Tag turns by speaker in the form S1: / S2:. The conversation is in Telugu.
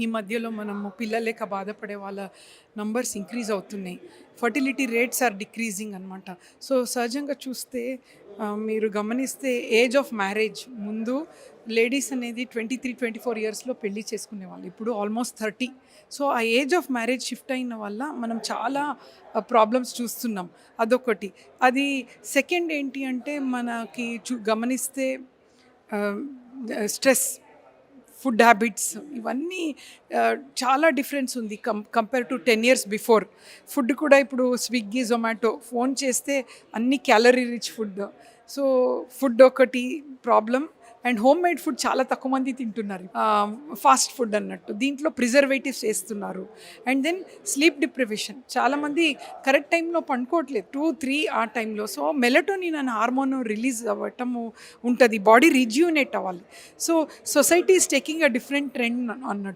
S1: ఈ మధ్యలో మనము పిల్లలేక బాధపడే వాళ్ళ నంబర్స్ ఇంక్రీజ్ అవుతున్నాయి. ఫర్టిలిటీ రేట్స్ ఆర్ డిక్రీజింగ్ అనమాట. సో సహజంగా చూస్తే మీరు గమనిస్తే ఏజ్ ఆఫ్ మ్యారేజ్ ముందు లేడీస్ అనేది 23-24 ఇయర్స్లో పెళ్లి చేసుకునేవాళ్ళు. ఇప్పుడు ఆల్మోస్ట్ 30. సో ఆ ఏజ్ ఆఫ్ మ్యారేజ్ షిఫ్ట్ అయిన వల్ల మనం చాలా ప్రాబ్లమ్స్ చూస్తున్నాం. అదొకటి. అది సెకండ్ ఏంటి అంటే మనకి గమనిస్తే స్ట్రెస్, ఫుడ్ హ్యాబిట్స్ ఇవన్నీ చాలా డిఫరెన్స్ ఉంది compare to 10 years before. Food కూడా ఇప్పుడు స్విగ్గీ, జొమాటో ఫోన్ చేస్తే అన్ని calorie rich food. So food ఒకటి problem. And home made food చాలా తక్కువ మంది తింటున్నారు. ఫాస్ట్ ఫుడ్ అన్నట్టు దీంట్లో ప్రిజర్వేటివ్స్ వేస్తున్నారు. అండ్ దెన్ స్లీప్ డిప్రివేషన్, చాలామంది కరెక్ట్ టైంలో పండుకోవట్లేదు, 2-3 ఆ టైంలో. సో మెలటోనిన్ అనే హార్మోన్ రిలీజ్ అవ్వటము ఉంటుంది, బాడీ రిజ్యూనేట్ అవ్వాలి. So society is taking a different trend అన్నట్టు.